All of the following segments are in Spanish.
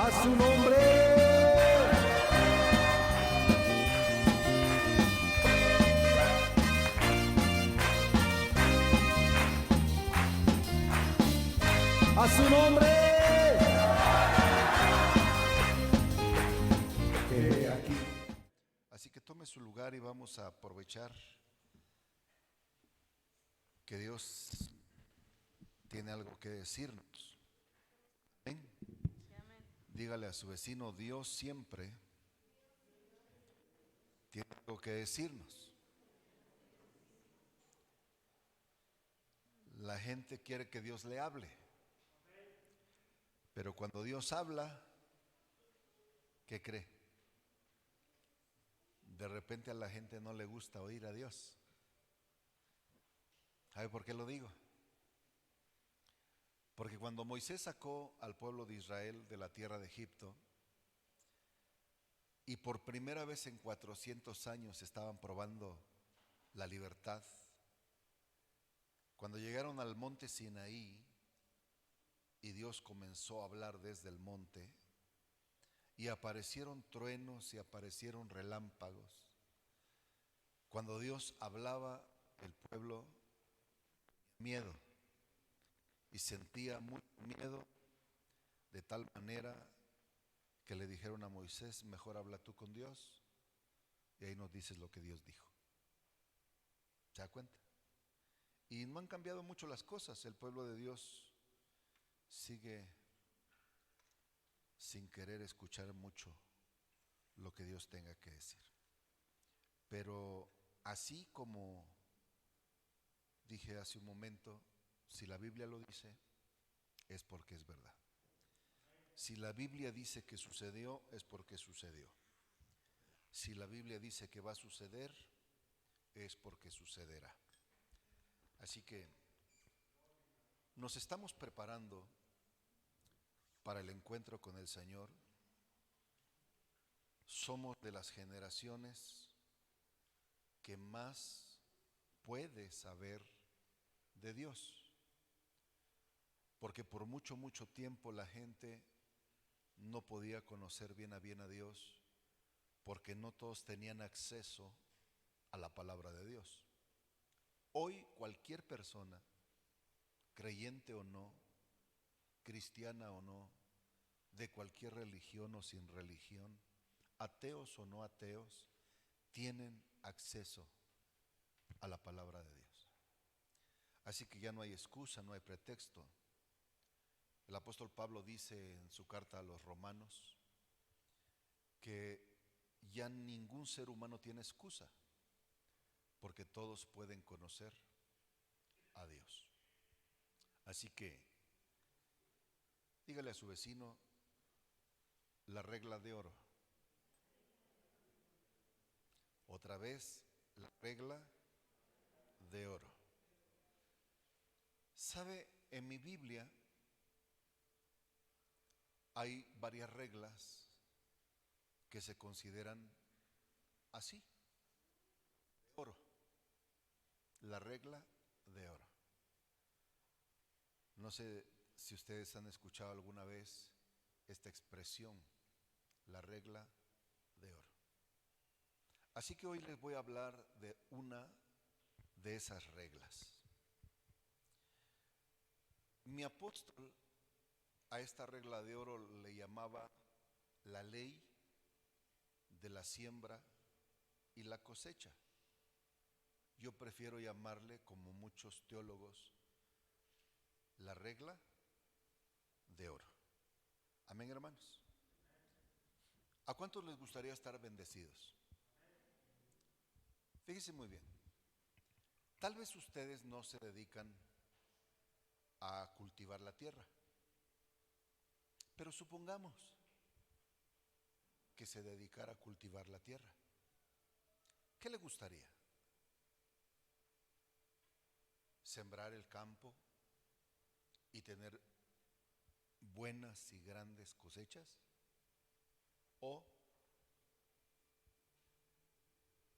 A su nombre. A su nombre. Aquí. Así que tome su lugar y vamos a aprovechar que Dios tiene algo que decirnos. ¿Amén? Dígale a su vecino, Dios siempre tiene algo que decirnos. La gente quiere que Dios le hable, pero cuando Dios habla, ¿qué cree? De repente a la gente no le gusta oír a Dios. ¿Sabe por qué lo digo? Porque cuando Moisés sacó al pueblo de Israel de la tierra de Egipto, y por primera vez en 400 años estaban probando la libertad, cuando llegaron al monte Sinaí y Dios comenzó a hablar desde el monte, y aparecieron truenos y aparecieron relámpagos, cuando Dios hablaba, el pueblo tenía miedo y sentía mucho miedo, de tal manera que le dijeron a Moisés, mejor habla tú con Dios y ahí nos dices lo que Dios dijo. ¿Se da cuenta? Y no han cambiado mucho las cosas. El pueblo de Dios sigue sin querer escuchar mucho lo que Dios tenga que decir. Pero así como dije hace un momento, si la Biblia lo dice, es porque es verdad. Si la Biblia dice que sucedió, es porque sucedió. Si la Biblia dice que va a suceder, es porque sucederá. Así que nos estamos preparando para el encuentro con el Señor. Somos de las generaciones que más puede saber de Dios, porque por mucho, mucho tiempo la gente no podía conocer bien a Dios, porque no todos tenían acceso a la palabra de Dios. Hoy cualquier persona, creyente o no, cristiana o no, de cualquier religión o sin religión, ateos o no ateos, tienen acceso a la palabra de Dios. Así que ya no hay excusa, no hay pretexto. El apóstol Pablo dice en su carta a los romanos que ya ningún ser humano tiene excusa, porque todos pueden conocer a Dios. Así que dígale a su vecino la regla de oro. Otra vez, la regla de oro. ¿Sabe? En mi Biblia hay varias reglas que se consideran así, oro. La regla de oro. No sé si ustedes han escuchado alguna vez esta expresión, la regla de oro. Así que hoy les voy a hablar de una de esas reglas. Mi apóstol a esta regla de oro le llamaba la ley de la siembra y la cosecha. Yo prefiero llamarle, como muchos teólogos, la regla de oro. Amén, hermanos. ¿A cuántos les gustaría estar bendecidos? Fíjense muy bien. Tal vez ustedes no se dedican a cultivar la tierra, pero supongamos que se dedicara a cultivar la tierra. ¿Qué le gustaría? ¿Sembrar el campo y tener buenas y grandes cosechas? ¿O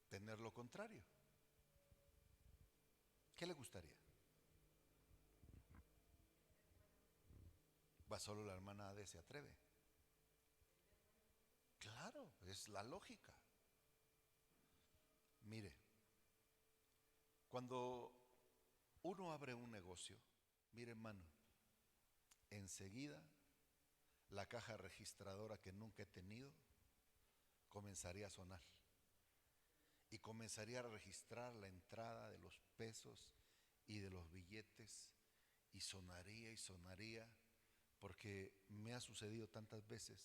tener lo contrario? ¿Qué le gustaría? Va, solo la hermana Ade se atreve. Claro, es la lógica. Mire, cuando uno abre un negocio, mire hermano, enseguida la caja registradora que nunca he tenido comenzaría a sonar y comenzaría a registrar la entrada de los pesos y de los billetes y sonaría, porque me ha sucedido tantas veces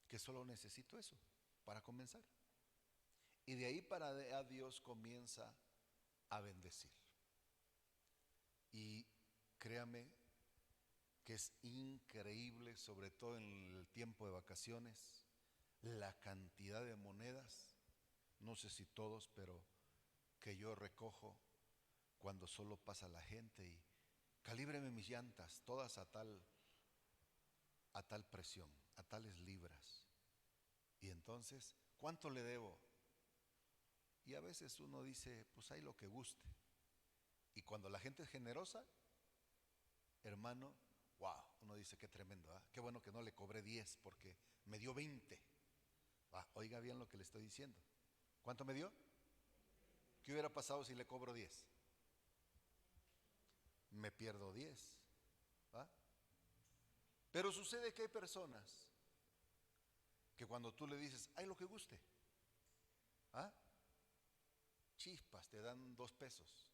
que solo necesito eso para comenzar. Y de ahí para a Dios comienza a bendecir. Y créame que es increíble, sobre todo en el tiempo de vacaciones, la cantidad de monedas, no sé si todos, pero que yo recojo cuando solo pasa la gente y calíbreme mis llantas, todas a tal presión, a tales libras. Y entonces, ¿cuánto le debo? Y a veces uno dice, pues hay lo que guste. Y cuando la gente es generosa, hermano, wow, uno dice qué tremendo, ¿eh? Qué bueno que no le cobré 10 porque me dio 20. Oiga bien lo que le estoy diciendo. ¿Cuánto me dio? ¿Qué hubiera pasado si le cobro 10? Me pierdo 10. ¿Va? Pero sucede que hay personas que cuando tú le dices, hay lo que guste, ¿ah? Chispas, te dan 2 pesos.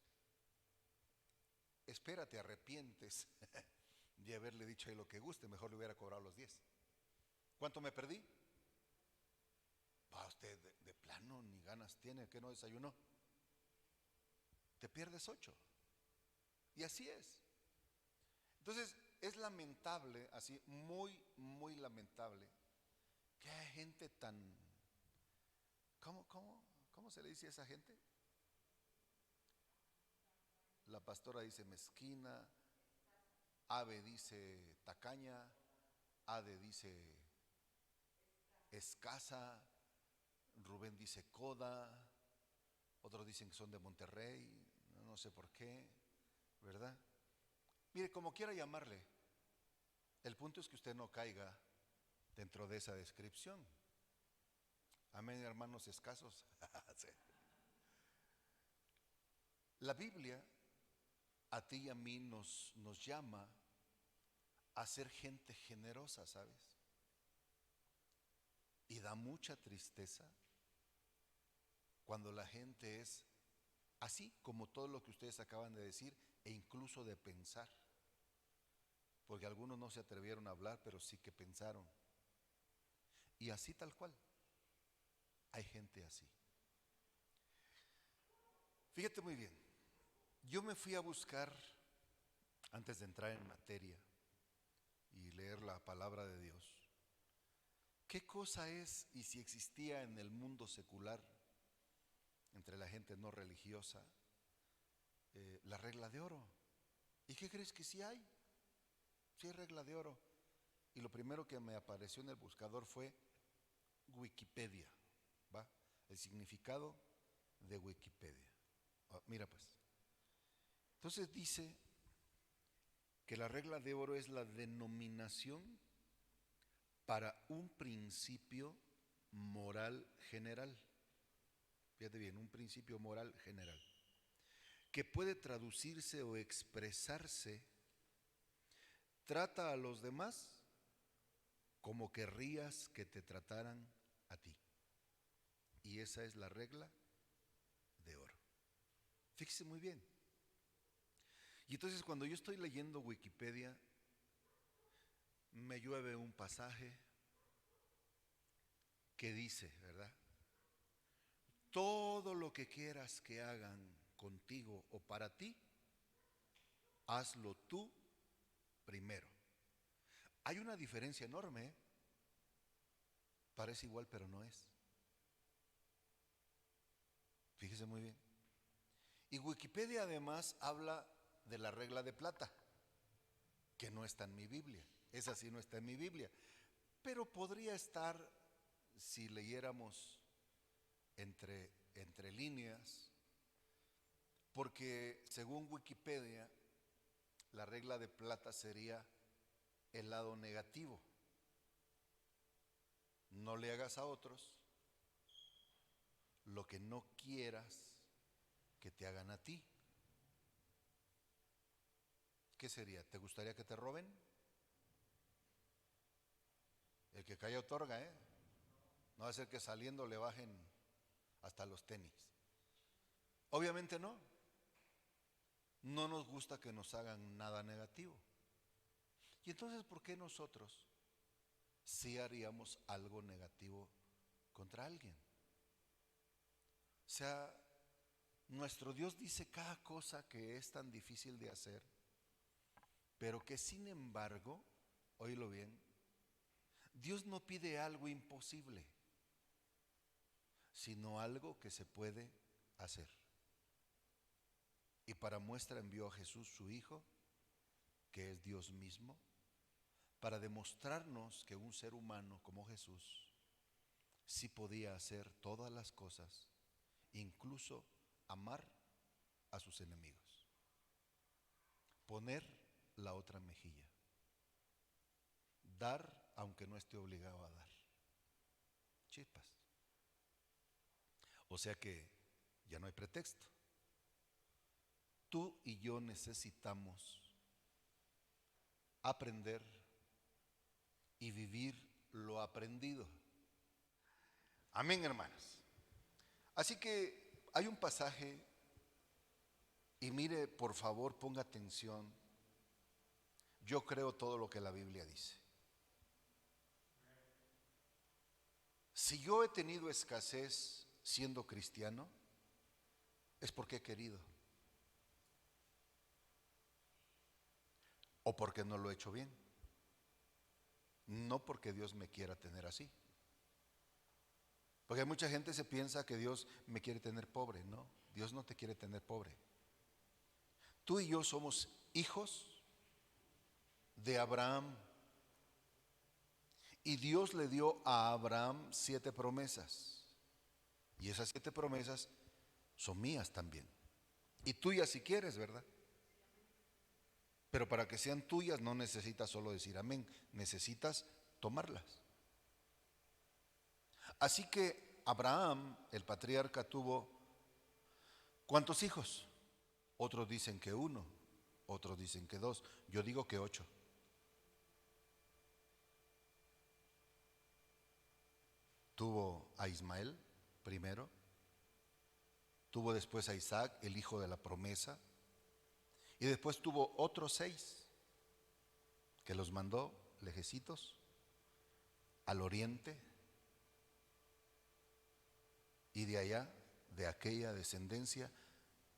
Espérate, arrepientes de haberle dicho ahí lo que guste, mejor le hubiera cobrado los 10. ¿Cuánto me perdí? Va usted de plano, ni ganas tiene, que no desayunó. Te pierdes 8. Y así es. Entonces, es lamentable, así, muy, muy lamentable, que hay gente tan, ¿cómo se le dice a esa gente? La pastora dice mezquina, Ave dice tacaña, Ade dice escasa, Rubén dice coda, otros dicen que son de Monterrey, no sé por qué, ¿verdad? Mire, como quiera llamarle, el punto es que usted no caiga dentro de esa descripción. Amén, hermanos escasos. Sí. La Biblia a ti y a mí nos llama a ser gente generosa, ¿sabes? Y da mucha tristeza cuando la gente es así como todo lo que ustedes acaban de decir e incluso de pensar. Porque algunos no se atrevieron a hablar, pero sí que pensaron. Y así tal cual. Hay gente así. Fíjate muy bien. Yo me fui a buscar, antes de entrar en materia y leer la palabra de Dios, ¿qué cosa es y si existía en el mundo secular, entre la gente no religiosa, la regla de oro? ¿Y qué crees que sí hay? Sí hay regla de oro. Y lo primero que me apareció en el buscador fue Wikipedia, ¿va? El significado de Wikipedia. Mira pues. Entonces dice que la regla de oro es la denominación para un principio moral general. Fíjate bien, un principio moral general, que puede traducirse o expresarse, trata a los demás como querrías que te trataran a ti. Y esa es la regla de oro. Fíjese muy bien. Y entonces cuando yo estoy leyendo Wikipedia, me llueve un pasaje que dice, ¿verdad? Todo lo que quieras que hagan contigo o para ti, hazlo tú primero. Hay una diferencia enorme, ¿eh? Parece igual, pero no es. Fíjese muy bien. Y Wikipedia además habla de la regla de plata, que no está en mi Biblia. Esa sí no está en mi Biblia. Pero podría estar, si leyéramos entre líneas, porque según Wikipedia, la regla de plata sería el lado negativo. no le hagas a otros lo que no quieras que te hagan a ti. ¿Qué sería? ¿Te gustaría que te roben? El que calla otorga, ¿eh? No va a ser que saliendo le bajen hasta los tenis. Obviamente no. No nos gusta que nos hagan nada negativo. Y entonces, ¿por qué nosotros sí haríamos algo negativo contra alguien? O sea, nuestro Dios dice cada cosa que es tan difícil de hacer, pero que sin embargo, óílo bien, Dios no pide algo imposible, sino algo que se puede hacer. Y para muestra envió a Jesús, su Hijo, que es Dios mismo, para demostrarnos que un ser humano como Jesús sí podía hacer todas las cosas, incluso amar a sus enemigos, poner la otra mejilla, dar aunque no esté obligado a dar. Chispas. O sea que ya no hay pretexto. Tú y yo necesitamos aprender y vivir lo aprendido. Amén, hermanos. Así que hay un pasaje, y mire, por favor, ponga atención. Yo creo todo lo que la Biblia dice. Si yo he tenido escasez siendo cristiano, es porque he querido, o porque no lo he hecho bien, no porque Dios me quiera tener así. Porque mucha gente se piensa que Dios me quiere tener pobre. No, Dios no te quiere tener pobre. Tú y yo somos hijos de Abraham, y Dios le dio a Abraham 7 promesas, y esas 7 promesas son mías también, y tuyas si quieres, ¿verdad? Pero para que sean tuyas no necesitas solo decir amén, necesitas tomarlas. Así que Abraham, el patriarca, tuvo ¿cuántos hijos? Otros dicen que 1, otros dicen que 2, yo digo que 8. Tuvo a Ismael primero, tuvo después a Isaac, el hijo de la promesa, y después tuvo otros 6 que los mandó lejecitos al oriente, y de allá, de aquella descendencia,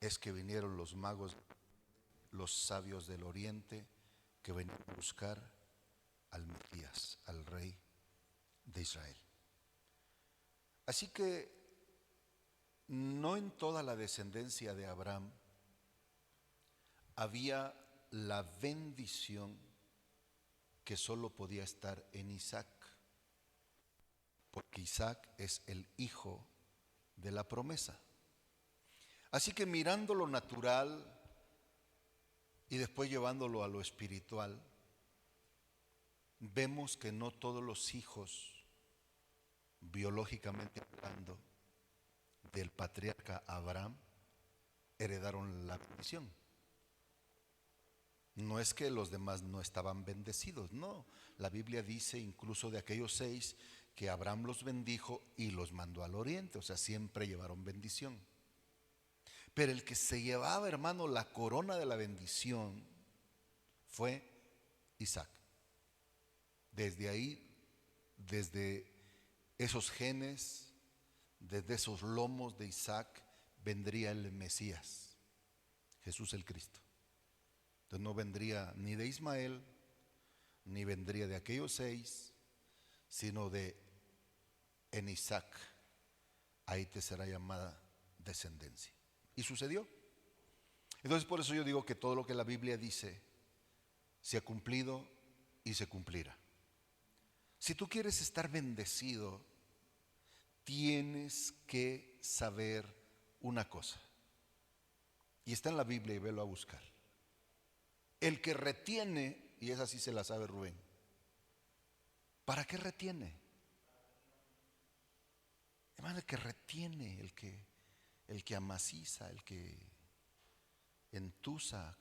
es que vinieron los magos, los sabios del oriente, que venían a buscar al Mesías, al rey de Israel. Así que no en toda la descendencia de Abraham había la bendición que solo podía estar en Isaac, porque Isaac es el hijo de la promesa. Así que mirando lo natural y después llevándolo a lo espiritual, vemos que no todos los hijos, biológicamente hablando, del patriarca Abraham heredaron la bendición. No es que los demás no estaban bendecidos, no. La Biblia dice incluso de aquellos 6 que Abraham los bendijo y los mandó al oriente, o sea, siempre llevaron bendición. Pero el que se llevaba, hermano, la corona de la bendición fue Isaac. Desde ahí, desde esos genes, desde esos lomos de Isaac, vendría el Mesías, Jesús el Cristo. Entonces no vendría ni de Ismael, ni vendría de aquellos 6, sino de en Isaac, ahí te será llamada descendencia. Y sucedió. Entonces por eso yo digo que todo lo que la Biblia dice se ha cumplido y se cumplirá. Si tú quieres estar bendecido, tienes que saber una cosa. Y está en la Biblia y velo a buscar. El que retiene, y esa sí se la sabe Rubén, ¿para qué retiene? Hermano, el que retiene, el que amaciza, el que entusa,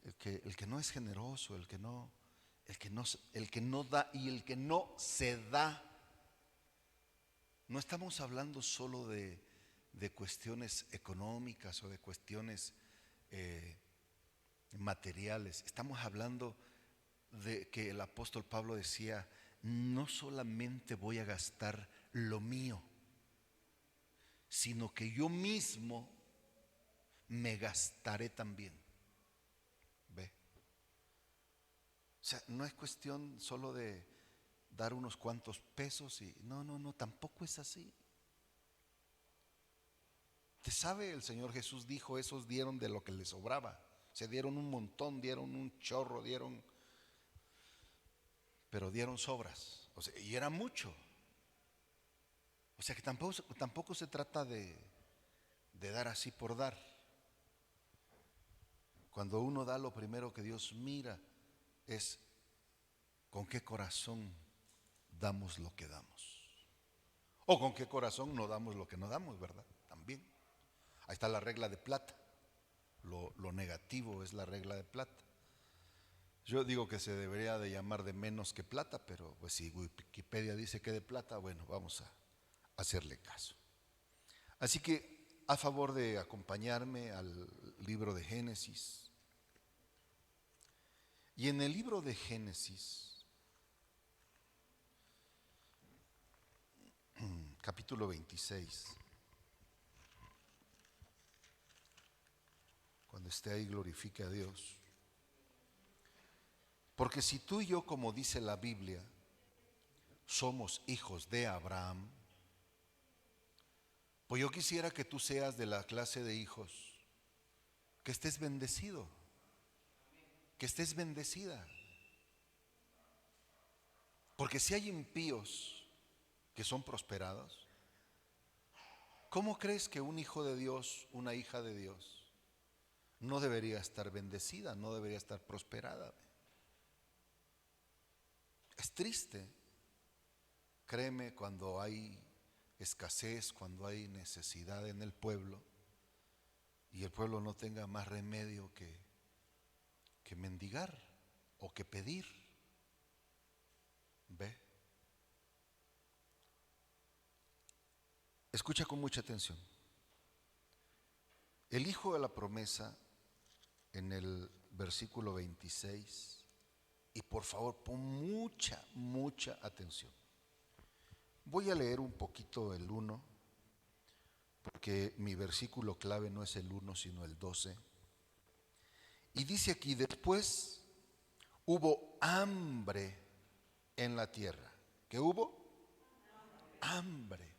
el que no es generoso, el que no da y el que no se da. No estamos hablando solo de cuestiones económicas o de cuestiones materiales. Estamos hablando de que el apóstol Pablo decía: no solamente voy a gastar lo mío, sino que yo mismo me gastaré también. ¿Ve? O sea, no es cuestión solo de dar unos cuantos pesos y no, tampoco es así. ¿Te sabe? El Señor Jesús dijo: esos dieron de lo que les sobraba. Se dieron un montón, dieron un chorro, pero dieron sobras. O sea, y era mucho. O sea que tampoco se trata de dar así por dar. Cuando uno da, lo primero que Dios mira es con qué corazón damos lo que damos. O con qué corazón no damos lo que no damos, ¿verdad? También. Ahí está la regla de plata. Lo negativo es la regla de plata. Yo digo que se debería de llamar de menos que plata, pero pues si Wikipedia dice que de plata, bueno, vamos a hacerle caso. Así que a favor de acompañarme al libro de Génesis. Y en el libro de Génesis, capítulo 26, cuando esté ahí, glorifique a Dios. Porque si tú y yo, como dice la Biblia, somos hijos de Abraham, pues yo quisiera que tú seas de la clase de hijos que estés bendecido, que estés bendecida. Porque si hay impíos que son prosperados, ¿cómo crees que un hijo de Dios, una hija de Dios, no debería estar bendecida, no debería estar prosperada? Es triste, créeme, cuando hay escasez, cuando hay necesidad en el pueblo y el pueblo no tenga más remedio que mendigar o que pedir. ¿Ve? Escucha con mucha atención. El hijo de la promesa, en el versículo 26, y por favor pon mucha atención. Voy a leer un poquito el 1, porque mi versículo clave no es el 1 sino el 12. Y dice aquí: después hubo hambre en la tierra. ¿Qué hubo? Hambre.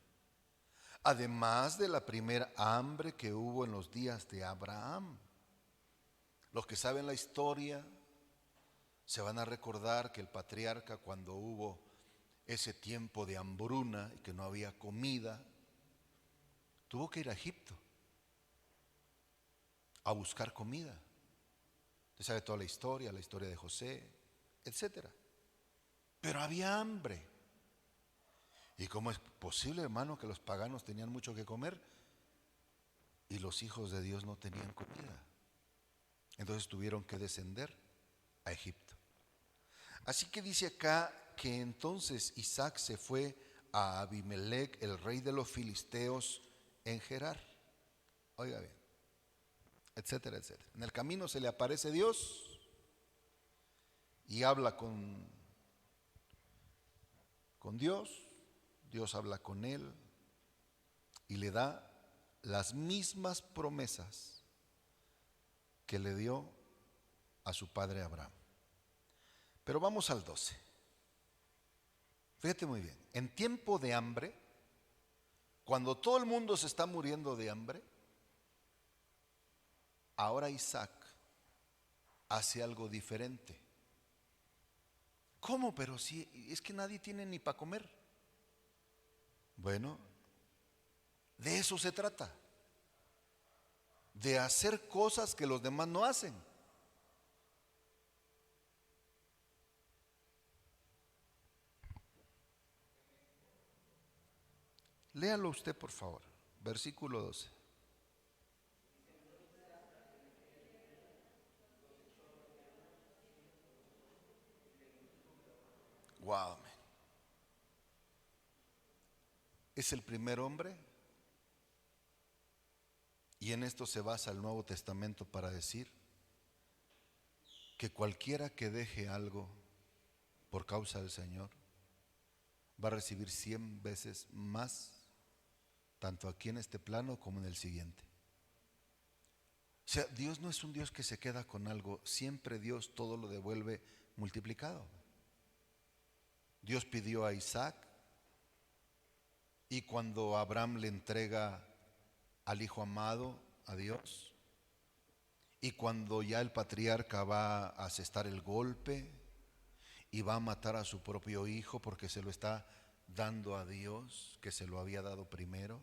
Además de la primera hambre que hubo en los días de Abraham. Los que saben la historia se van a recordar que el patriarca, cuando hubo ese tiempo de hambruna y que no había comida, tuvo que ir a Egipto a buscar comida. Usted sabe toda la historia de José, etcétera. Pero había hambre. ¿Y cómo es posible, hermano, que los paganos tenían mucho que comer y los hijos de Dios no tenían comida? Entonces tuvieron que descender a Egipto. Así que dice acá que entonces Isaac se fue a Abimelec, el rey de los filisteos, en Gerar. Oiga bien, etcétera, etcétera. En el camino se le aparece Dios y habla con Dios. Dios habla con él y le da las mismas promesas que le dio a su padre Abraham. Pero vamos al 12. Fíjate muy bien, en tiempo de hambre, cuando todo el mundo se está muriendo de hambre, ahora Isaac hace algo diferente. ¿Cómo? Pero si es que nadie tiene ni para comer. Bueno, de eso se trata, de hacer cosas que los demás no hacen. Léalo usted, por favor. Versículo 12. Wow. Es el primer hombre, y en esto se basa el Nuevo Testamento para decir que cualquiera que deje algo por causa del Señor va a recibir 100 veces más, tanto aquí en este plano como en el siguiente. O sea, Dios no es un Dios que se queda con algo, siempre Dios todo lo devuelve multiplicado. Dios pidió a Isaac, y cuando Abraham le entrega al hijo amado a Dios, y cuando ya el patriarca va a asestar el golpe y va a matar a su propio hijo porque se lo está dando a Dios, que se lo había dado primero,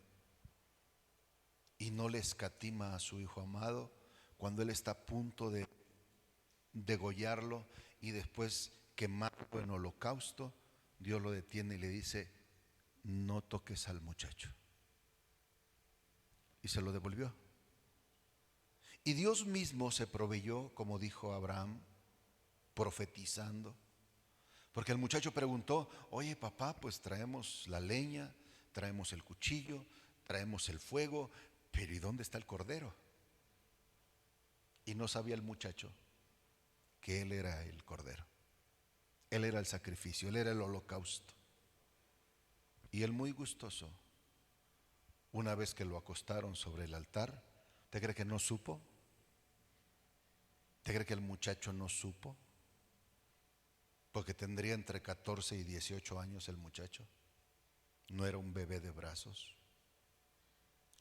y no le escatima a su hijo amado, cuando él está a punto de degollarlo y después quemarlo en holocausto, Dios lo detiene y le dice: no toques al muchacho. Y se lo devolvió. Y Dios mismo se proveyó, como dijo Abraham, profetizando. Porque el muchacho preguntó: oye papá, pues traemos la leña, traemos el cuchillo, traemos el fuego, pero ¿y dónde está el cordero? Y no sabía el muchacho que él era el cordero. Él era el sacrificio, él era el holocausto. Y él, muy gustoso, una vez que lo acostaron sobre el altar, ¿te cree que no supo? ¿Te cree que el muchacho no supo? Porque tendría entre 14 y 18 años el muchacho. No era un bebé de brazos,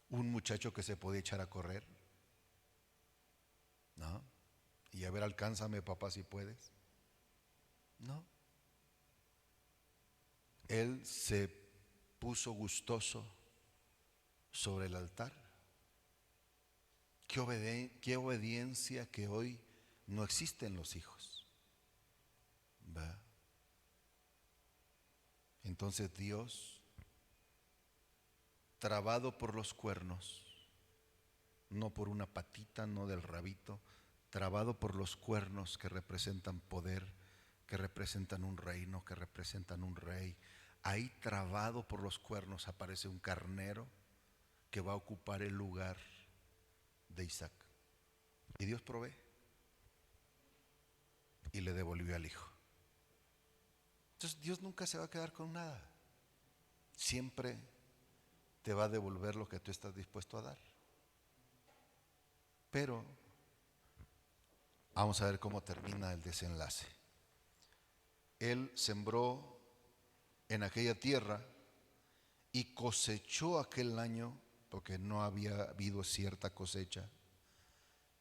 un muchacho que se podía echar a correr, ¿no? Y a ver, alcánzame papá si puedes. No. Él se puso gustoso sobre el altar. Qué obediencia que hoy no existe en los hijos. ¿Va? Entonces Dios, trabado por los cuernos, no por una patita, no del rabito, trabado por los cuernos que representan poder, que representan un reino, que representan un rey, ahí trabado por los cuernos aparece un carnero que va a ocupar el lugar de Isaac. Y Dios provee y le devolvió al hijo. Entonces Dios nunca se va a quedar con nada, siempre te va a devolver lo que tú estás dispuesto a dar. Pero vamos a ver cómo termina el desenlace. Él sembró en aquella tierra y cosechó aquel año, porque no había habido cierta cosecha.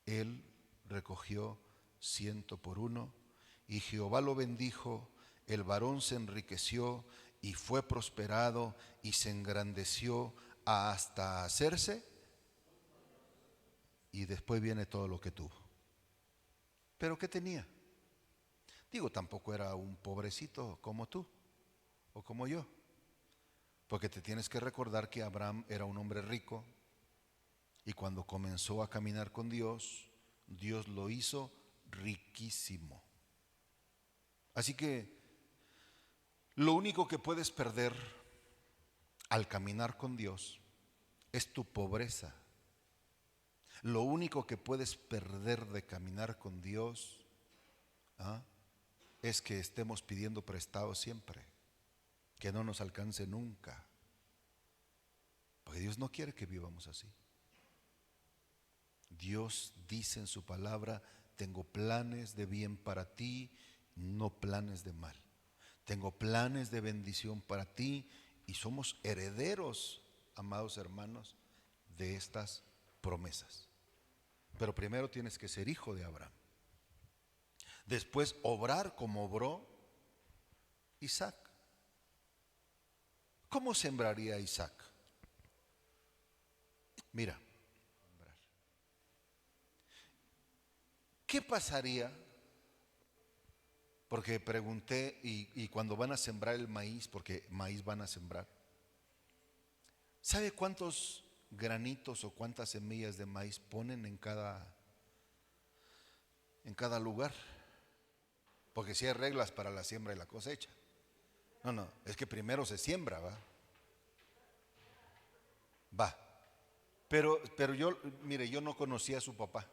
Él recogió 100 por 1, y Jehová lo bendijo, el varón se enriqueció y fue prosperado y se engrandeció hasta hacerse, y después viene todo lo que tuvo. ¿Pero qué tenía? Digo, tampoco era un pobrecito como tú o como yo, porque te tienes que recordar que Abraham era un hombre rico, y cuando comenzó a caminar con Dios, Dios lo hizo riquísimo. Así que lo único que puedes perder al caminar con Dios es tu pobreza. Lo único que puedes perder de caminar con Dios es que estemos pidiendo prestado siempre, que no nos alcance nunca, porque Dios no quiere que vivamos así. Dios dice en su palabra: tengo planes de bien para ti, no planes de mal. Tengo planes de bendición para ti, y somos herederos, amados hermanos, de estas promesas. Pero primero tienes que ser hijo de Abraham. Después obrar como obró Isaac. ¿Cómo sembraría Isaac? Mira, ¿qué pasaría? Porque pregunté, y cuando van a sembrar el maíz, porque maíz van a sembrar, ¿Sabe cuántos granitos o cuántas semillas de maíz ponen en cada lugar? Porque si hay reglas para la siembra y la cosecha. No, es que primero se siembra, va. Pero yo, mire, yo no conocía a su papá,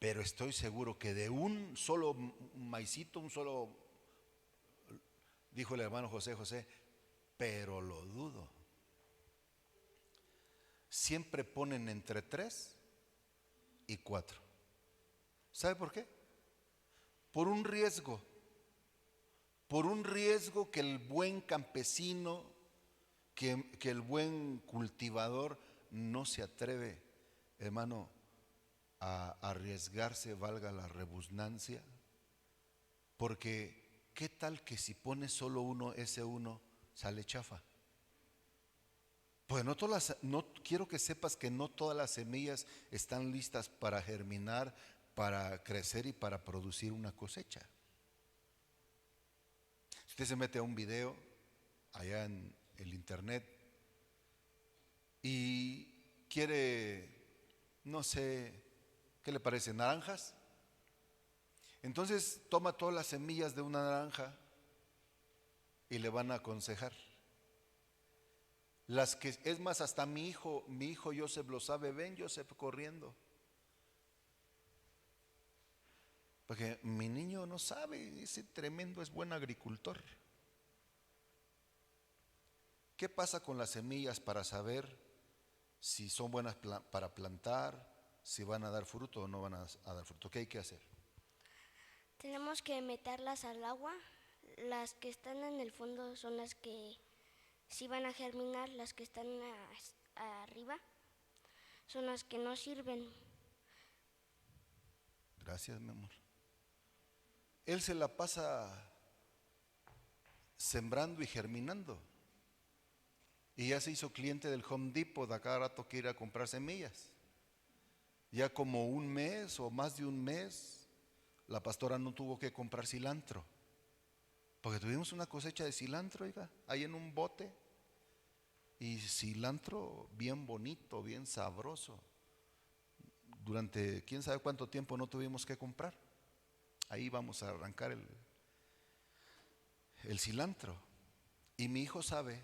pero estoy seguro que de un solo maicito, dijo el hermano José, pero lo dudo. Siempre ponen entre 3 y 4. ¿Sabe por qué? Por un riesgo que el buen campesino, que el buen cultivador no se atreve, hermano, a arriesgarse, valga la redundancia, porque ¿qué tal que si pone solo uno, ese uno sale chafa? Pues no quiero que sepas que no todas las semillas están listas para germinar, para crecer y para producir una cosecha. Si usted se mete a un video allá en el internet y quiere, no sé, ¿qué le parece? ¿Naranjas? Entonces toma todas las semillas de una naranja y le van a aconsejar. Las que, es más, hasta mi hijo Joseph lo sabe. Ven, Joseph, corriendo. Porque mi niño no sabe, ese tremendo es buen agricultor. ¿Qué pasa con las semillas para saber si son buenas para plantar, si van a dar fruto o no van a dar fruto? ¿Qué hay que hacer? Tenemos que meterlas al agua. Las que están en el fondo son las que sí van a germinar, las que están arriba son las que no sirven. Gracias, mi amor. Él se la pasa sembrando y germinando. Y ya se hizo cliente del Home Depot, de a cada rato que ir a comprar semillas. Ya como un mes o más de un mes, la pastora no tuvo que comprar cilantro. Porque tuvimos una cosecha de cilantro, oiga, ahí en un bote. Y cilantro bien bonito, bien sabroso. Durante quién sabe cuánto tiempo no tuvimos que comprar. Ahí vamos a arrancar el cilantro. Y mi hijo sabe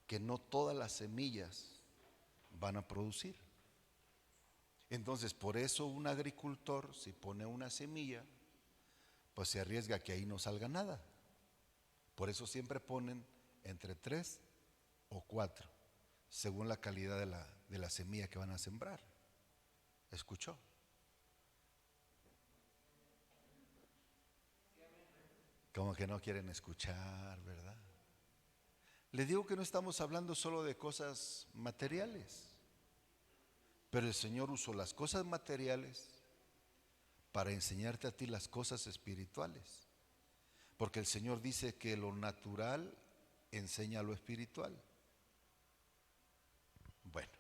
que no todas las semillas van a producir. Entonces, por eso un agricultor, si pone una semilla, pues se arriesga a que ahí no salga nada. Por eso siempre ponen entre 3 o 4, según la calidad de la semilla que van a sembrar. ¿Escuchó? Como que no quieren escuchar, ¿verdad? Les digo que no estamos hablando solo de cosas materiales, pero el Señor usó las cosas materiales para enseñarte a ti las cosas espirituales, porque el Señor dice que lo natural enseña lo espiritual. Bueno,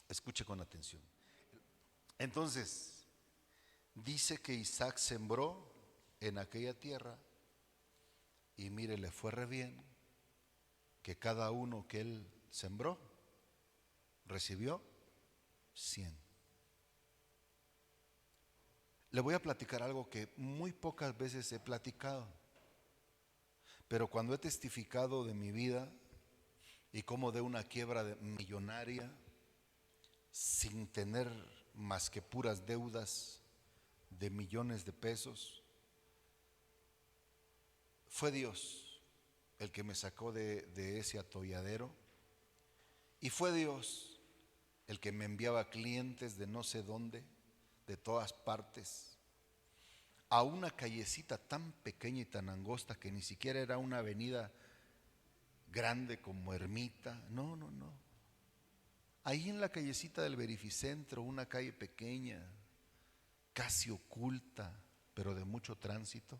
escuche con atención. Entonces, dice que Isaac sembró en aquella tierra y mire, le fue re bien, que cada uno que él sembró recibió 100. Le voy a platicar algo que muy pocas veces he platicado, pero cuando he testificado de mi vida y cómo de una quiebra millonaria, sin tener más que puras deudas de millones de pesos, fue Dios el que me sacó de ese atolladero, y fue Dios el que me enviaba clientes de no sé dónde, de todas partes, a una callecita tan pequeña y tan angosta que ni siquiera era una avenida grande como Ermita. No. Ahí en la callecita del Verificentro, una calle pequeña, casi oculta, pero de mucho tránsito.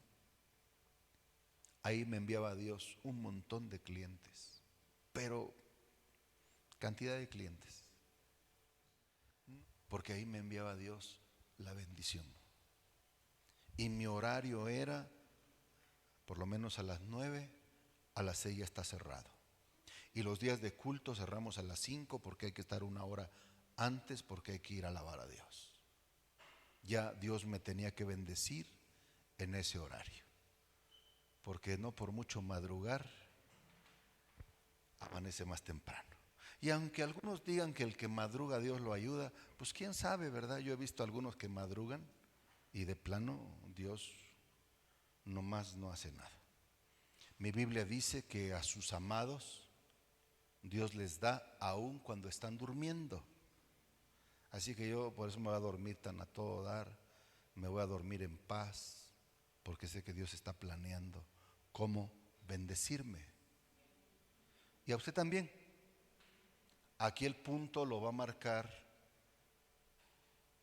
Ahí me enviaba Dios un montón de clientes, pero cantidad de clientes, porque ahí me enviaba Dios la bendición. Y mi horario era, por lo menos a las 9, a las 6 ya está cerrado. Y los días de culto cerramos a las 5 porque hay que estar una hora antes porque hay que ir a alabar a Dios. Ya Dios me tenía que bendecir en ese horario, porque no por mucho madrugar amanece más temprano. Y aunque algunos digan que el que madruga Dios lo ayuda, pues quién sabe, ¿verdad? Yo he visto algunos que madrugan y de plano Dios nomás no hace nada. Mi Biblia dice que a sus amados Dios les da aún cuando están durmiendo. Así que yo por eso me voy a dormir tan a todo dar, me voy a dormir en paz, porque sé que Dios está planeando cómo bendecirme. Y a usted también. Aquí el punto lo va a marcar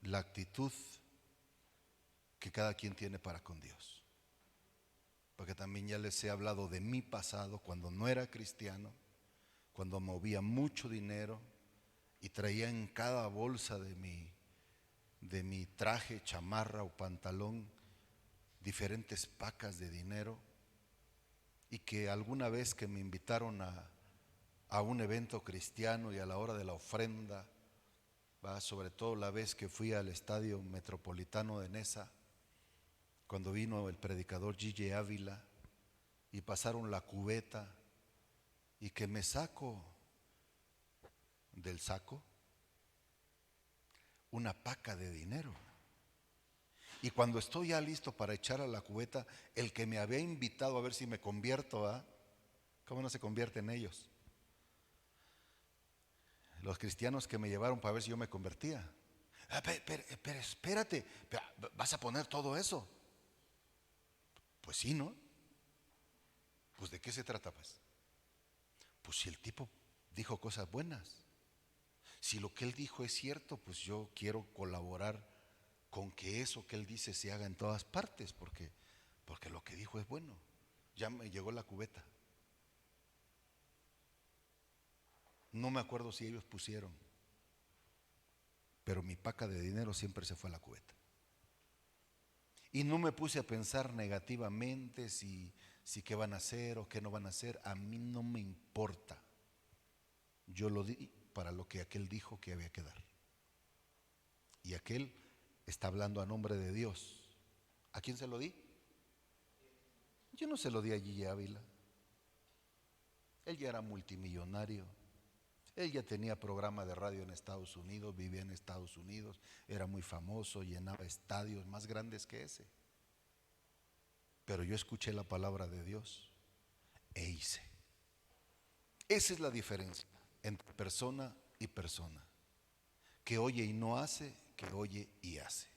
la actitud que cada quien tiene para con Dios. Porque también ya les he hablado de mi pasado cuando no era cristiano, cuando movía mucho dinero y traía en cada bolsa de mi traje, chamarra o pantalón diferentes pacas de dinero, y que alguna vez que me invitaron a un evento cristiano y a la hora de la ofrenda, sobre todo la vez que fui al estadio metropolitano de Nesa, cuando vino el predicador G.J. Ávila y pasaron la cubeta, y que me saco del saco una paca de dinero. Y cuando estoy ya listo para echar a la cubeta, el que me había invitado a ver si me convierto, ¿cómo no se convierten ellos? Los cristianos que me llevaron para ver si yo me convertía. Pero espérate, ¿vas a poner todo eso? Pues sí, ¿no? Pues ¿de qué se trata, pues? Pues si el tipo dijo cosas buenas, si lo que él dijo es cierto, pues yo quiero colaborar con que eso que él dice se haga en todas partes, porque lo que dijo es bueno. Ya me llegó la cubeta. No me acuerdo si ellos pusieron, pero mi paca de dinero siempre se fue a la cubeta. Y no me puse a pensar negativamente si qué van a hacer o qué no van a hacer. A mí no me importa. Yo lo di para lo que aquel dijo que había que dar. Y aquel está hablando a nombre de Dios. ¿A quién se lo di? Yo no se lo di a Gigi Ávila. Él ya era multimillonario. Él ya tenía programa de radio en Estados Unidos, vivía en Estados Unidos, era muy famoso, llenaba estadios más grandes que ese. Pero yo escuché la palabra de Dios e hice. Esa es la diferencia entre persona y persona. Que oye y no hace, que oye y hace.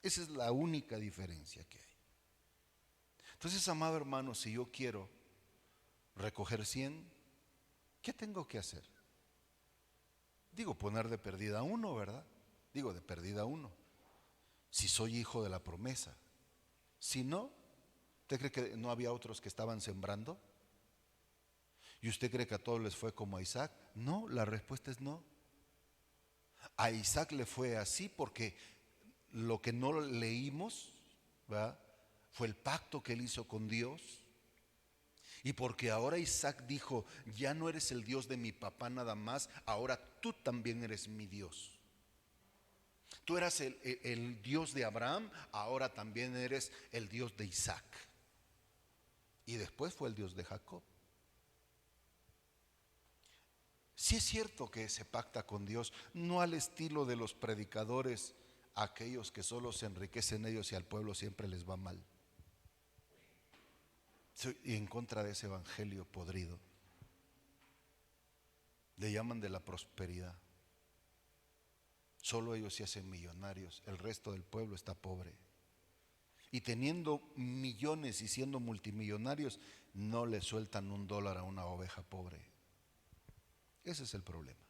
Esa es la única diferencia que hay. Entonces, amado hermano, si yo quiero recoger 100, ¿qué tengo que hacer? Digo, poner de perdida uno, ¿verdad? Digo, de perdida uno. Si soy hijo de la promesa. Si no, ¿usted cree que no había otros que estaban sembrando? ¿Y usted cree que a todos les fue como a Isaac? No, la respuesta es no. A Isaac le fue así porque lo que no leímos, ¿verdad?, fue el pacto que él hizo con Dios. Y porque ahora Isaac dijo, ya no eres el Dios de mi papá nada más, ahora tú también eres mi Dios. Tú eras el Dios de Abraham, ahora también eres el Dios de Isaac. Y después fue el Dios de Jacob. Sí es cierto que se pacta con Dios, no al estilo de los predicadores, aquellos que solo se enriquecen ellos y al pueblo siempre les va mal. Y en contra de ese evangelio podrido. Le llaman de la prosperidad. Solo ellos se hacen millonarios, el resto del pueblo está pobre. Y teniendo millones y siendo multimillonarios, no le sueltan $1 a una oveja pobre. Ese es el problema.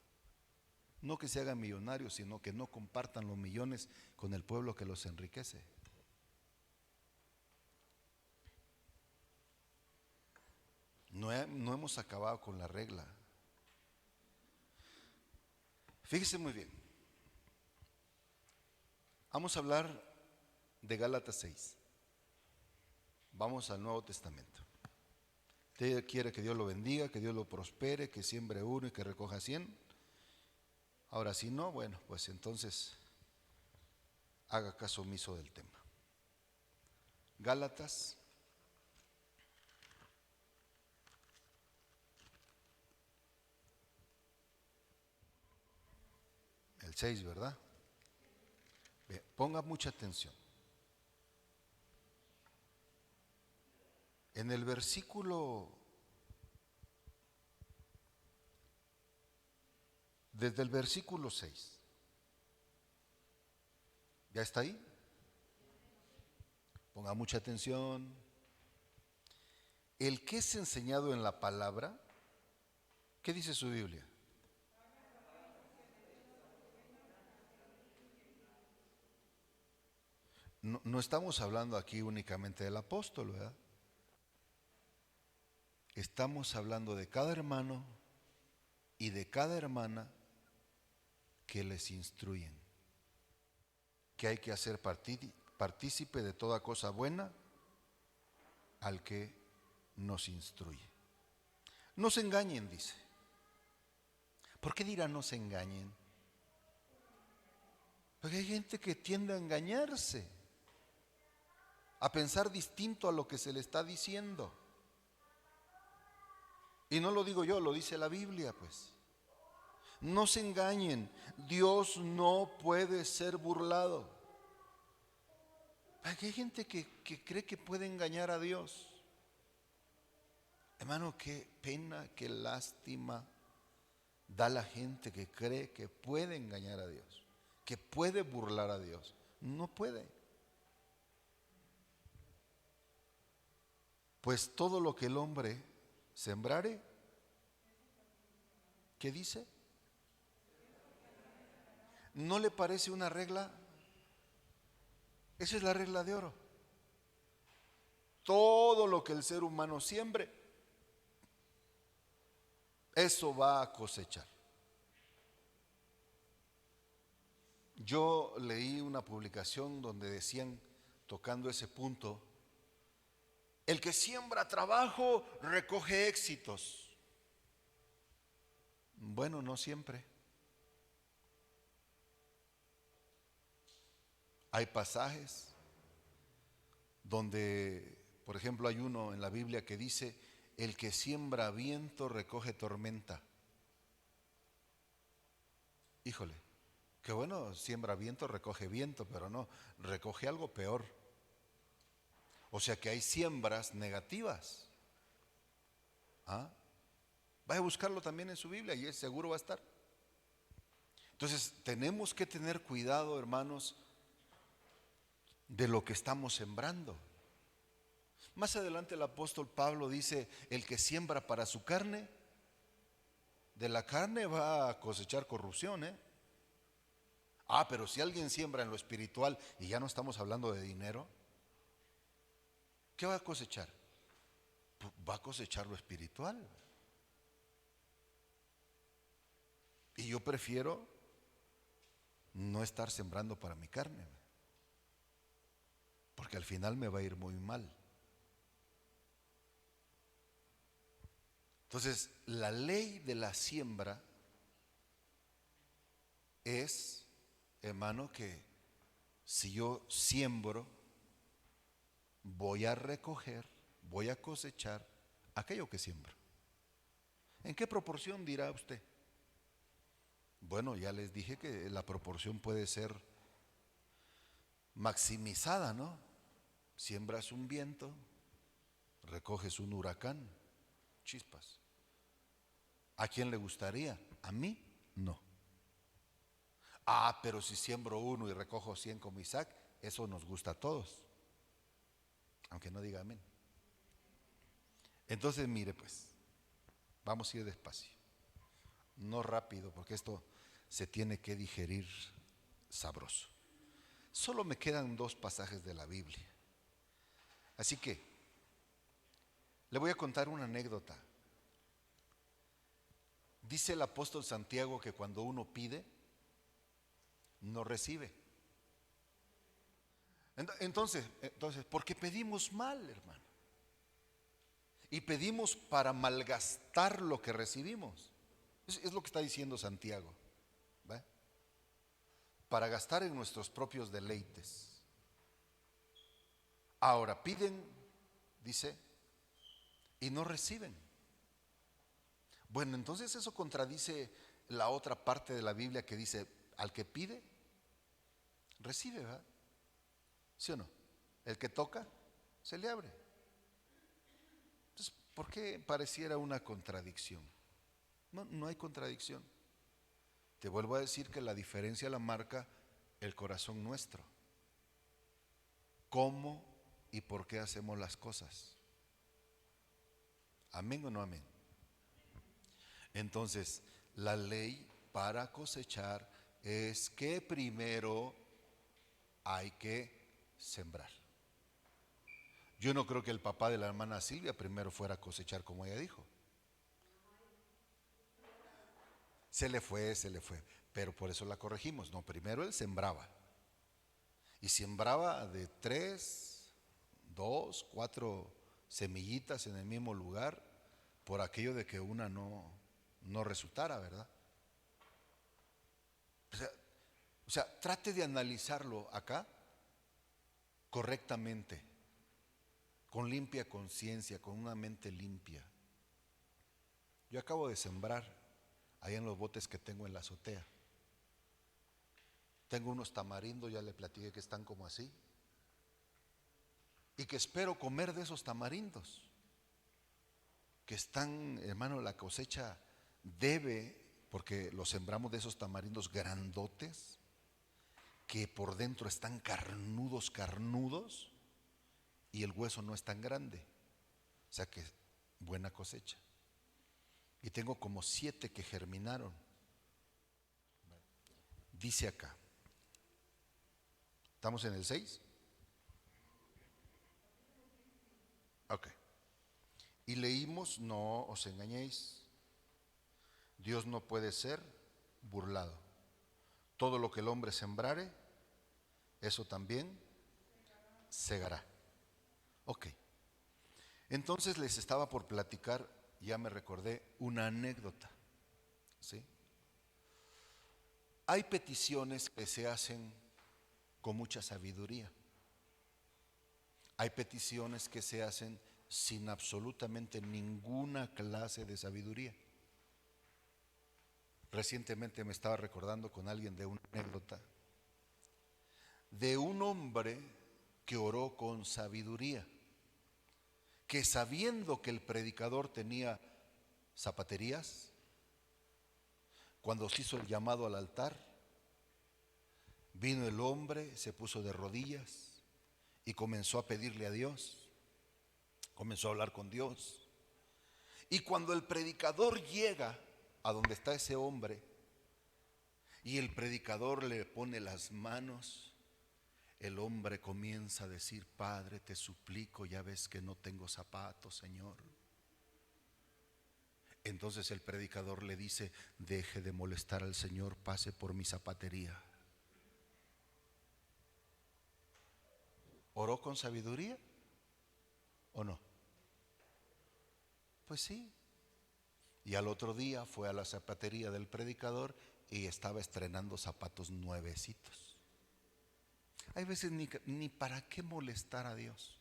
No que se hagan millonarios, sino que no compartan los millones con el pueblo que los enriquece. No hemos acabado con la regla. Fíjese muy bien. Vamos a hablar de Gálatas 6. Vamos al Nuevo Testamento. Usted quiere que Dios lo bendiga, que Dios lo prospere, que siembre uno y que recoja 100. Ahora, si no, bueno, pues entonces haga caso omiso del tema. Gálatas, el 6, ¿verdad? Bien, ponga mucha atención. En el versículo, desde el versículo 6, ¿ya está ahí? Ponga mucha atención. El que es enseñado en la palabra, ¿qué dice su Biblia? No estamos hablando aquí únicamente del apóstol, ¿verdad? Estamos hablando de cada hermano y de cada hermana que les instruyen, que hay que hacer partícipe de toda cosa buena al que nos instruye. No se engañen, dice. ¿Por qué dirá no se engañen? Porque hay gente que tiende a engañarse, a pensar distinto a lo que se le está diciendo. Y no lo digo yo, lo dice la Biblia, pues. No se engañen, Dios no puede ser burlado. Hay gente que cree que puede engañar a Dios. Hermano, qué pena, qué lástima da la gente que cree que puede engañar a Dios, que puede burlar a Dios. No puede. Pues todo lo que el hombre sembrare, ¿qué dice? ¿No le parece una regla? Esa es la regla de oro. Todo lo que el ser humano siembre, eso va a cosechar. Yo leí una publicación donde decían, tocando ese punto, el que siembra trabajo recoge éxitos. Bueno, no siempre. Hay pasajes donde, por ejemplo, hay uno en la Biblia que dice, el que siembra viento recoge tormenta. Híjole, qué bueno, siembra viento, recoge viento, pero no, recoge algo peor. O sea que hay siembras negativas. ¿Ah? Vaya a buscarlo también en su Biblia y seguro va a estar. Entonces tenemos que tener cuidado, hermanos, de lo que estamos sembrando. Más adelante el apóstol Pablo dice, el que siembra para su carne, de la carne va a cosechar corrupción, ¿eh? Pero si alguien siembra en lo espiritual, y ya no estamos hablando de dinero, ¿qué va a cosechar? Va a cosechar lo espiritual. Y yo prefiero no estar sembrando para mi carne, porque al final me va a ir muy mal. Entonces, la ley de la siembra es, hermano, que si yo siembro, voy a recoger, voy a cosechar aquello que siembro. ¿En qué proporción dirá usted? Bueno, ya les dije que la proporción puede ser maximizada, ¿no? Siembras un viento, recoges un huracán, chispas. ¿A quién le gustaría? A mí, no. Pero si siembro uno y recojo 100 como Isaac, eso nos gusta a todos, aunque no diga amén. Entonces, mire pues, vamos a ir despacio, no rápido, porque esto se tiene que digerir sabroso. Solo me quedan 2 pasajes de la Biblia, así que le voy a contar una anécdota. Dice el apóstol Santiago que cuando uno pide, no recibe. Entonces, ¿por qué pedimos mal, hermano? y pedimos para malgastar lo que recibimos. Es lo que está diciendo Santiago, ¿ve? Para gastar en nuestros propios deleites. Ahora piden, dice, y no reciben. Bueno, entonces eso contradice la otra parte de la Biblia que dice, al que pide, recibe, ¿verdad? ¿Sí o no? El que toca, se le abre. Entonces, ¿por qué pareciera una contradicción? No, no hay contradicción. Te vuelvo a decir que la diferencia la marca el corazón nuestro. ¿Cómo y por qué hacemos las cosas? ¿Amén o no amén? Entonces, la ley para cosechar es que primero hay que sembrar. Yo no creo que el papá de la hermana Silvia primero fuera a cosechar como ella dijo. Se le fue, pero por eso la corregimos. No, primero él sembraba. Y sembraba de 3, 2, 4 semillitas en el mismo lugar por aquello de que una no resultara, ¿verdad? O sea, trate de analizarlo acá correctamente, con limpia conciencia, con una mente limpia. Yo acabo de sembrar ahí en los botes que tengo en la azotea. Tengo unos tamarindos, ya le platiqué que están como así, y que espero comer de esos tamarindos, que están, hermano, la cosecha debe, porque los sembramos de esos tamarindos grandotes, que por dentro están carnudos, y el hueso no es tan grande, o sea que buena cosecha. Y tengo como 7 que germinaron. Dice acá, ¿estamos en el 6? Ok. Y leímos, no os engañéis, Dios no puede ser burlado. Todo lo que el hombre sembrare, eso también segará. Ok. Entonces les estaba por platicar, ya me recordé, una anécdota. ¿Sí? Hay peticiones que se hacen con mucha sabiduría. Hay peticiones que se hacen sin absolutamente ninguna clase de sabiduría. Recientemente me estaba recordando con alguien de una anécdota de un hombre que oró con sabiduría, que sabiendo que el predicador tenía zapaterías, cuando se hizo el llamado al altar, vino el hombre, se puso de rodillas y comenzó a pedirle a Dios, comenzó a hablar con Dios. Y cuando el predicador llega a donde está ese hombre y el predicador le pone las manos, el hombre comienza a decir: Padre, te suplico, ya ves que no tengo zapatos, Señor. Entonces el predicador le dice: deje de molestar al Señor, pase por mi zapatería. ¿Oró con sabiduría o no? Pues sí. Y al otro día fue a la zapatería del predicador y estaba estrenando zapatos nuevecitos. Hay veces ni para qué molestar a Dios,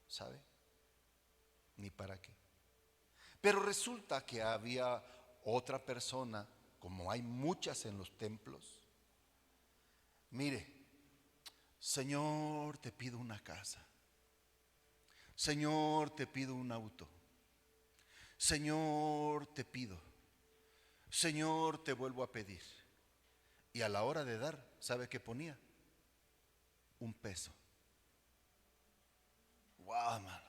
¿sabe? Ni para qué. Pero resulta que había otra persona, como hay muchas en los templos. Mire, Señor, te pido una casa. Señor, te pido un auto. Señor, te pido. Señor, te vuelvo a pedir. Y a la hora de dar, ¿sabe qué ponía? Un peso. Wow, hermano.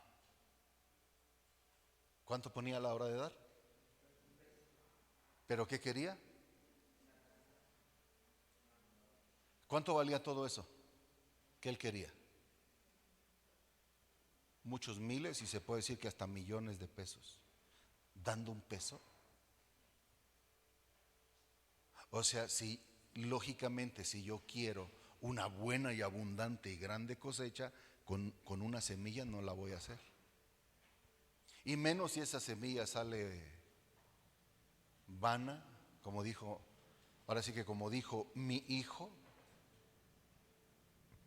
¿Cuánto ponía a la hora de dar? ¿Pero qué quería? ¿Cuánto valía todo eso que él quería? Muchos miles y se puede decir que hasta millones de pesos. ¿Dando un peso? O sea, si lógicamente si yo quiero una buena y abundante y grande cosecha, con una semilla no la voy a hacer. Y menos si esa semilla sale vana, como dijo, ahora sí que como dijo mi hijo,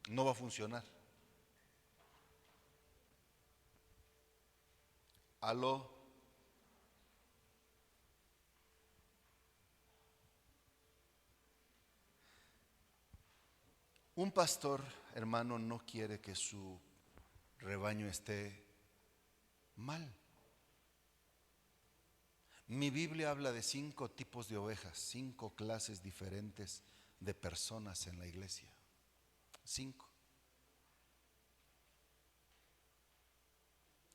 no va a funcionar. Aló. Un pastor, hermano, no quiere que su rebaño esté mal. Mi Biblia habla de 5 tipos de ovejas, 5 clases diferentes de personas en la iglesia. 5.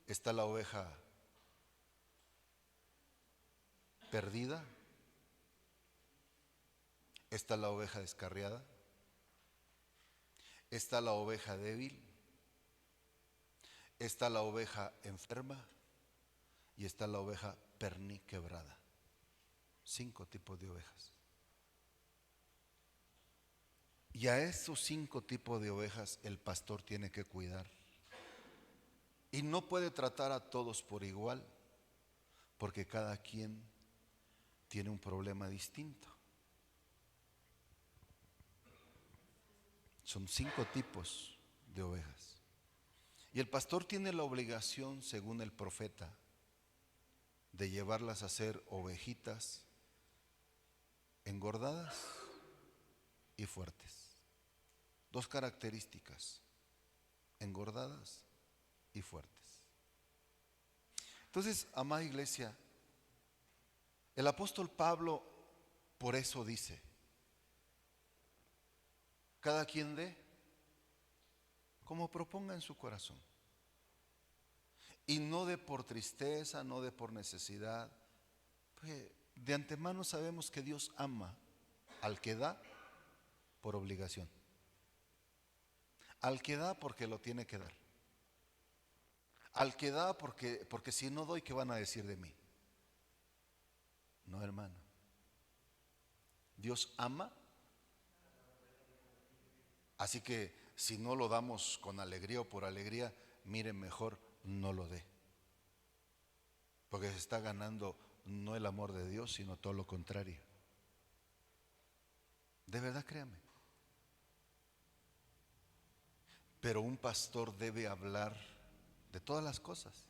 Está la oveja perdida, está la oveja descarriada, está la oveja débil, está la oveja enferma y está la oveja perniquebrada. 5 tipos de ovejas. Y a esos 5 tipos de ovejas el pastor tiene que cuidar. Y no puede tratar a todos por igual, porque cada quien tiene un problema distinto. Son 5 tipos de ovejas. Y el pastor tiene la obligación, según el profeta, de llevarlas a ser ovejitas engordadas y fuertes. 2 características: engordadas y fuertes. Entonces, amada iglesia, el apóstol Pablo por eso dice: cada quien dé como proponga en su corazón. Y no dé por tristeza, no dé por necesidad. Pues de antemano sabemos que Dios ama al que da por obligación, al que da porque lo tiene que dar, al que da porque si no doy, ¿qué van a decir de mí? No, hermano. Dios ama, así que si no lo damos con alegría o por alegría, miren, mejor no lo dé, porque se está ganando no el amor de Dios, sino todo lo contrario. De verdad, créame. Pero un pastor debe hablar de todas las cosas.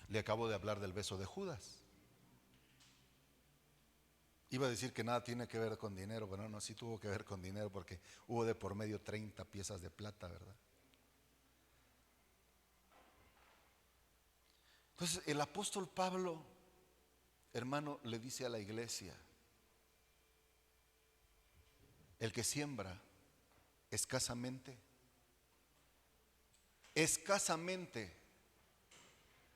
Le acabo de hablar del beso de Judas. Iba a decir que nada tiene que ver con dinero, pero no, sí tuvo que ver con dinero, porque hubo de por medio 30 piezas de plata, ¿verdad? Entonces el apóstol Pablo, hermano, le dice a la iglesia: el que siembra escasamente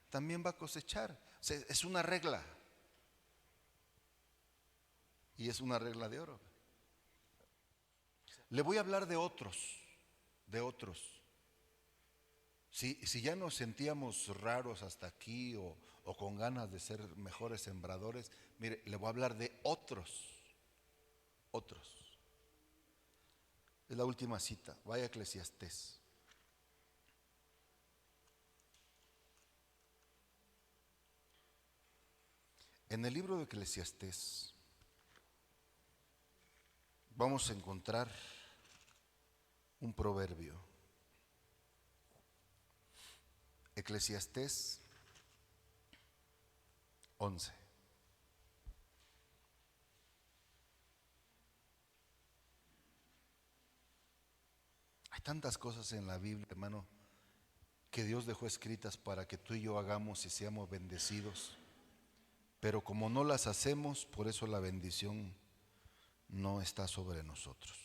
también va a cosechar. O sea, es una regla, y es una regla de oro. Le voy a hablar de otros. Si ya nos sentíamos raros hasta aquí o con ganas de ser mejores sembradores, mire, le voy a hablar de otros. Es la última cita. Vaya a Eclesiastés. En el libro de Eclesiastés vamos a encontrar un proverbio. Eclesiastés 11. Hay tantas cosas en la Biblia, hermano, que Dios dejó escritas para que tú y yo hagamos y seamos bendecidos. Pero como no las hacemos, por eso la bendición no está sobre nosotros.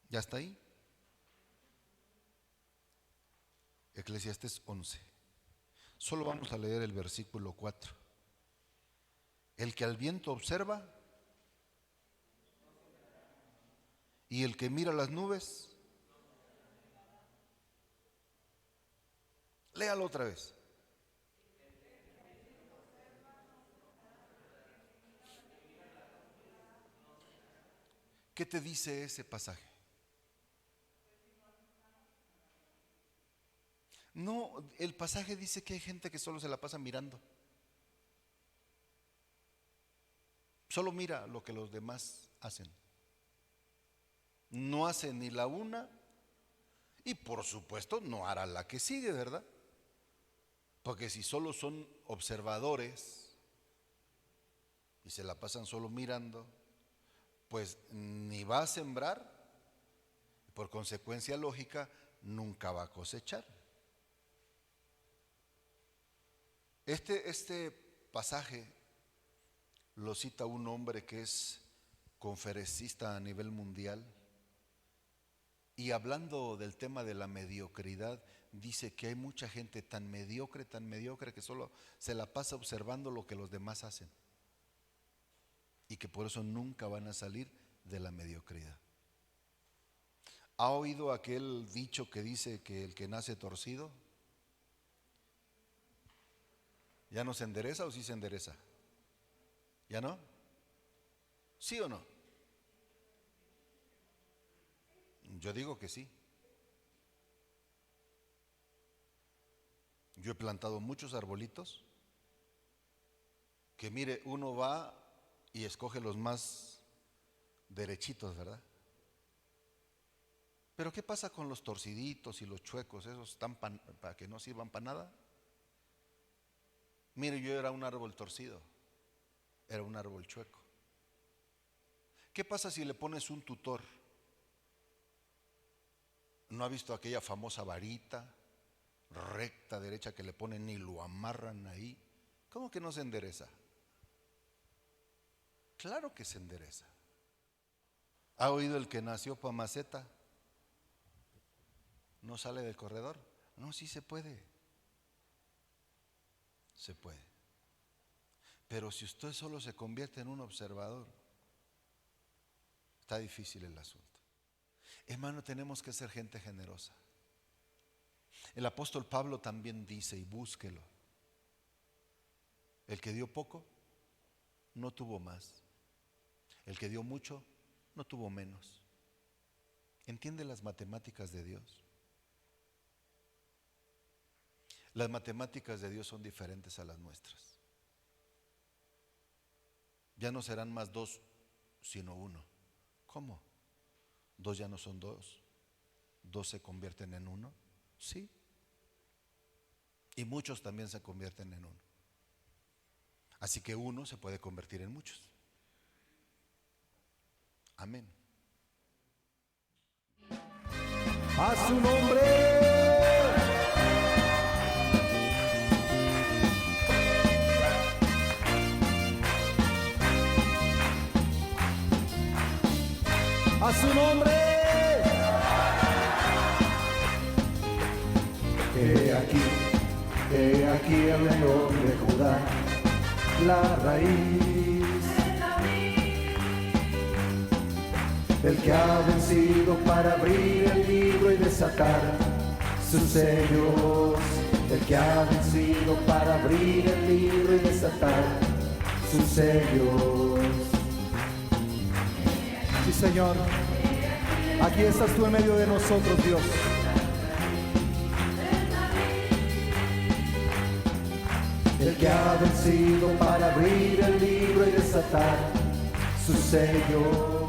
¿Ya está ahí? Eclesiastés 11. Solo vamos a leer el versículo 4. El que al viento observa y el que mira las nubes. Léalo otra vez. ¿Qué te dice ese pasaje? No, el pasaje dice que hay gente que solo se la pasa mirando. Solo mira lo que los demás hacen. No hace ni la una y por supuesto no hará la que sigue, ¿verdad? Porque si solo son observadores y se la pasan solo mirando, pues ni va a sembrar, por consecuencia lógica, nunca va a cosechar. Este pasaje lo cita un hombre que es conferencista a nivel mundial y hablando del tema de la mediocridad, dice que hay mucha gente tan mediocre que solo se la pasa observando lo que los demás hacen y que por eso nunca van a salir de la mediocridad. ¿Ha oído aquel dicho que dice que el que nace torcido ya no se endereza o sí se endereza? ¿Ya no? ¿Sí o no? Yo digo que sí. Yo he plantado muchos arbolitos que mire, uno va y escoge los más derechitos, ¿verdad? Pero ¿qué pasa con los torciditos y los chuecos? ¿Esos están para que no sirvan para nada? Mire, yo era un árbol torcido, era un árbol chueco. ¿Qué pasa si le pones un tutor? ¿No ha visto aquella famosa varita recta, derecha que le ponen y lo amarran ahí? ¿Cómo que no se endereza? Claro que se endereza. ¿Ha oído el que nació para maceta? ¿No sale del corredor? No, sí se puede. Se puede. Pero si usted solo se convierte en un observador, está difícil el asunto. Hermano, tenemos que ser gente generosa. El apóstol Pablo también dice, y búsquelo, el que dio poco, no tuvo más. El que dio mucho, no tuvo menos. ¿Entiende las matemáticas de Dios? Las matemáticas de Dios son diferentes a las nuestras. Ya no serán más dos, sino uno. ¿Cómo? Dos ya no son dos. Dos se convierten en uno. Sí. Y muchos también se convierten en uno. Así que uno se puede convertir en muchos. Amén. A su nombre. A su nombre. He aquí el león de Judá, la raíz, el que ha vencido para abrir el libro y desatar sus sellos, el que ha vencido para abrir el libro y desatar sus sellos. Sí, Señor, aquí estás tú en medio de nosotros, Dios. El que ha vencido para abrir el libro y desatar sus sellos.